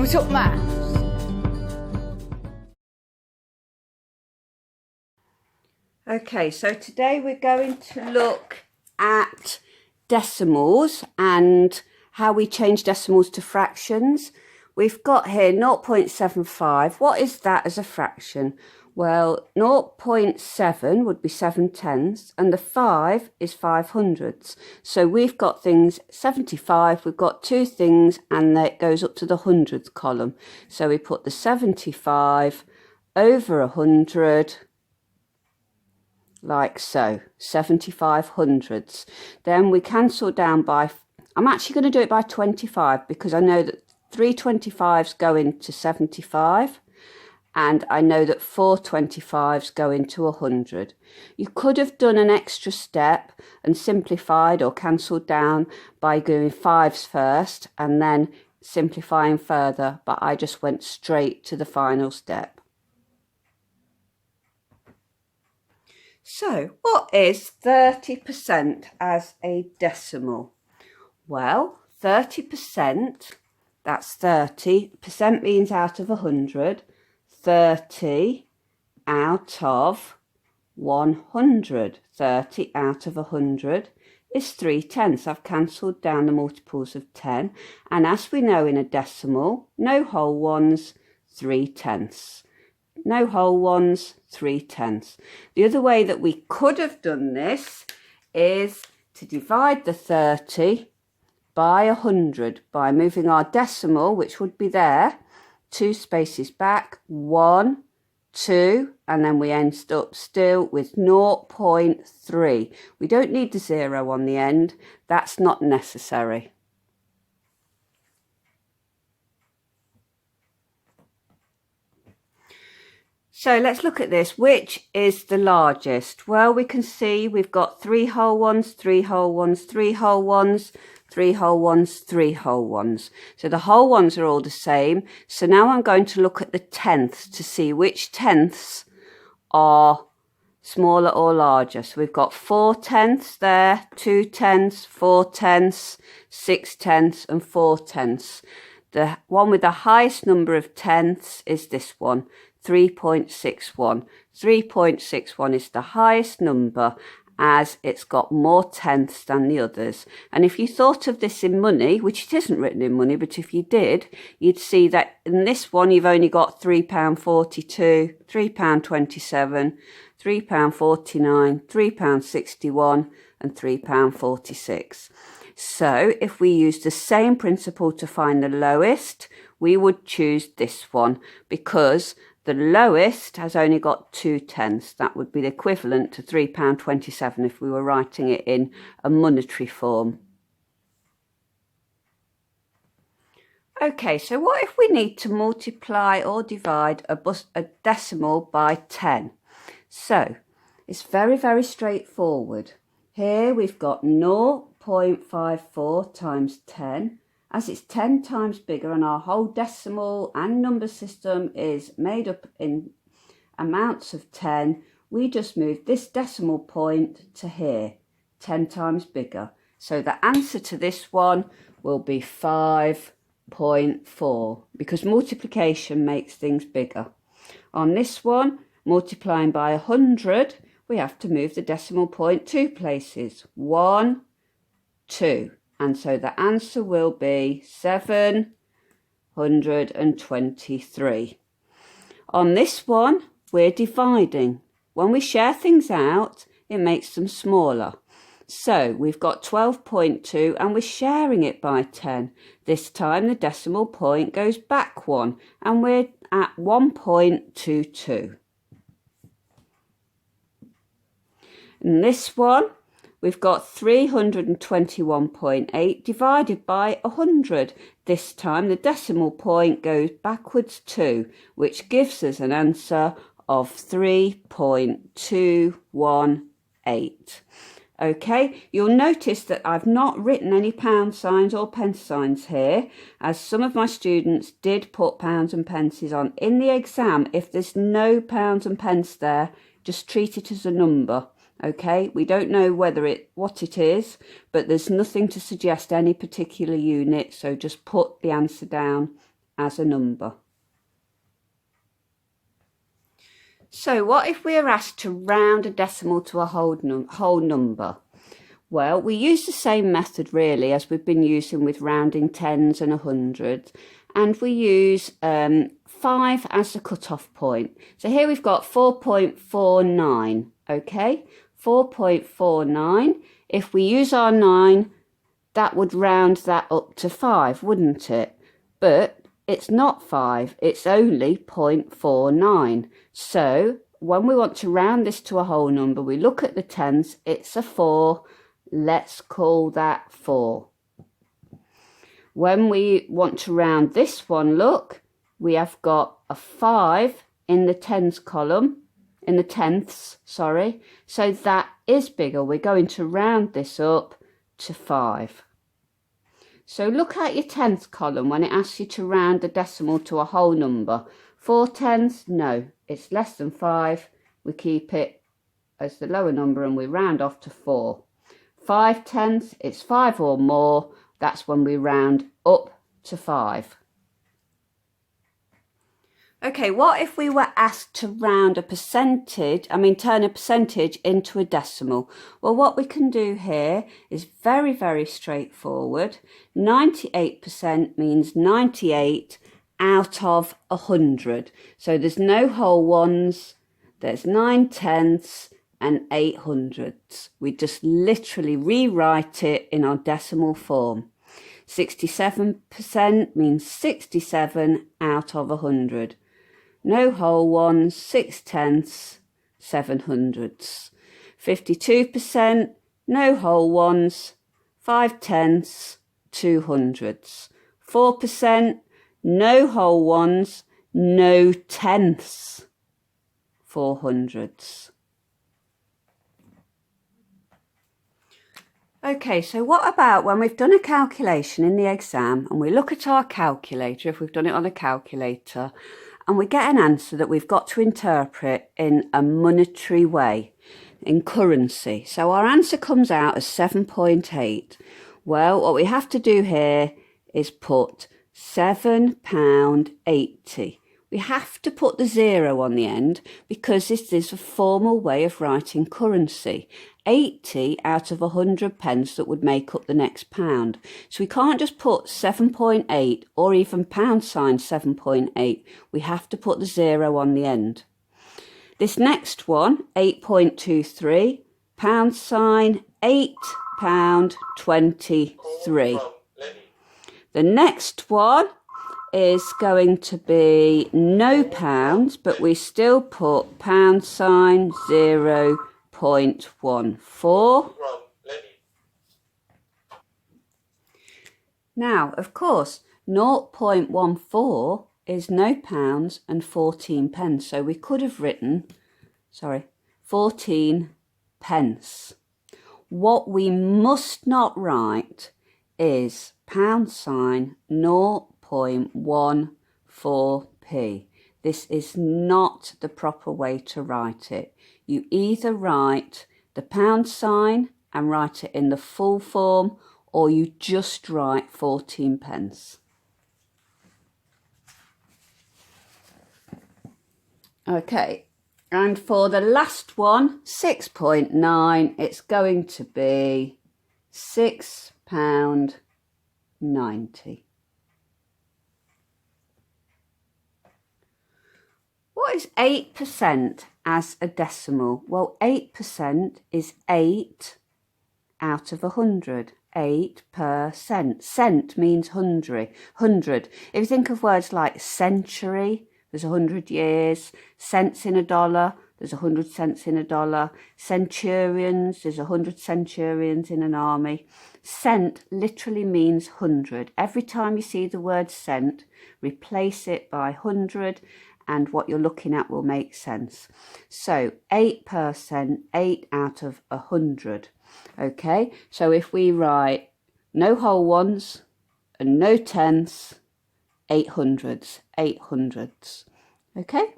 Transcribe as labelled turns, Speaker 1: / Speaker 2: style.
Speaker 1: Talk Maths.
Speaker 2: Okay, so today we're going to look at decimals and how we change decimals to fractions. We've got here 0.75. What is that as a fraction? Well, 0.7 would be 7/10, and the 5 is 5/100. So we've got things 75, we've got two things, and it goes up to the hundredths column. So we put the 75 over 100, like so, 75/100. Then we cancel down by, I'm actually going to do it by 25 because I know that 3 25s go into 75. And I know that 4 25s go into 100. You could have done an extra step and simplified or cancelled down by doing 5s first and then simplifying further, but I just went straight to the final step. So, what is 30% as a decimal? Well, 30%, that's 30, percent means out of 100. 30 out of 100. 30 out of 100 is 3/10. I've cancelled down the multiples of 10. And as we know in a decimal, no whole ones, 3/10. No whole ones, 3/10. The other way that we could have done this is to divide the 30 by 100 by moving our decimal, which would be there, 2 spaces back, 1, 2, and then we end up still with 0.3. We don't need the 0 on the end. That's not necessary. So let's look at this. Which is the largest? Well, we can see we've got 3 whole ones, 3 whole ones, 3 whole ones, 3 whole ones, 3 whole ones. So the whole ones are all the same. So now I'm going to look at the tenths to see which tenths are smaller or larger. So we've got 4/10 there, 2/10, 4/10, 6/10 and 4/10. The one with the highest number of tenths is this one, 3.61. 3.61 is the highest number as it's got more tenths than the others. And if you thought of this in money, which it isn't written in money, but if you did, you'd see that in this one you've only got £3.42, £3.27, £3.49, £3.61 and £3.46. So if we use the same principle to find the lowest, we would choose this one because the lowest has only got 2/10. That would be the equivalent to £3.27 if we were writing it in a monetary form. Okay, so what if we need to multiply or divide a decimal by 10? So it's very, very straightforward. Here we've got 0.54 times 10. As it's 10 times bigger and our whole decimal and number system is made up in amounts of 10, we just move this decimal point to here, 10 times bigger. So the answer to this one will be 5.4 because multiplication makes things bigger. On this one, multiplying by 100, we have to move the decimal point 2 places, 1, 2. And so the answer will be 723. On this one, we're dividing. When we share things out, it makes them smaller. So we've got 12.2 and we're sharing it by 10. This time the decimal point goes back 1 and we're at 1.22. And this one, we've got 321.8 divided by 100. This time the decimal point goes backwards 2, which gives us an answer of 3.218. Okay, you'll notice that I've not written any pound signs or pence signs here, as some of my students did put pounds and pences on. In the exam, if there's no pounds and pence there, just treat it as a number. Okay, we don't know what it is, but there's nothing to suggest any particular unit, so just put the answer down as a number. So what if we're asked to round a decimal to a whole number? Well, we use the same method really as we've been using with rounding tens and hundreds, and we use 5 as the cut-off point. So here we've got 4.49, okay? 4.49. If we use our 9, that would round that up to 5, wouldn't it? But it's not 5, it's only 0.49. So when we want to round this to a whole number, we look at the tens, it's a 4, let's call that 4. When we want to round this one, look, we have got a 5 in the tens column, in the tenths, sorry. So that is bigger. We're going to round this up to 5. So look at your tenth column when it asks you to round the decimal to a whole number. 4 tenths, no, it's less than 5. We keep it as the lower number and we round off to 4. 5 tenths, it's 5 or more. That's when we round up to 5. Okay, what if we were asked to round a percentage, turn a percentage into a decimal? Well, what we can do here is very, very straightforward. 98% means 98 out of 100. So there's no whole ones, there's 9 tenths and 8 hundredths. We just literally rewrite it in our decimal form. 67% means 67 out of 100. No whole ones, 6 tenths, 7 hundredths. 52%, no whole ones, 5 tenths, 2 hundredths. 4%, no whole ones, no tenths, 4 hundredths. Okay, so what about when we've done a calculation in the exam and we look at our calculator, if we've done it on a calculator, and we get an answer that we've got to interpret in a monetary way, in currency. So our answer comes out as 7.8. Well, what we have to do here is put £7.80. We have to put the 0 on the end because this is a formal way of writing currency. 80 out of 100 pence that would make up the next pound. So we can't just put 7.8 or even pound sign 7.8. We have to put the 0 on the end. This next one, 8.23, pound sign £8.23. The next one is going to be no pounds, but we still put pound sign 0.14. Now, of course, 0.14 is no pounds and 14 pence. So we could have written, 14 pence. What we must not write is pound sign 0.14p. This is not the proper way to write it. You either write the pound sign and write it in the full form, or you just write 14 pence. Okay, and for the last one, 6.9, it's going to be £6.90. What is 8% as a decimal? Well, 8% is 8 out of 100. 8%. Cent means 100. If you think of words like century, there's 100 years. Cents in a dollar, there's 100 cents in a dollar. Centurions, there's 100 centurions in an army. Cent literally means 100. Every time you see the word cent, replace it by 100 and what you're looking at will make sense. So 8%, 8 out of 100. Okay, so if we write no whole ones and no tenths, 8 hundredths. Okay.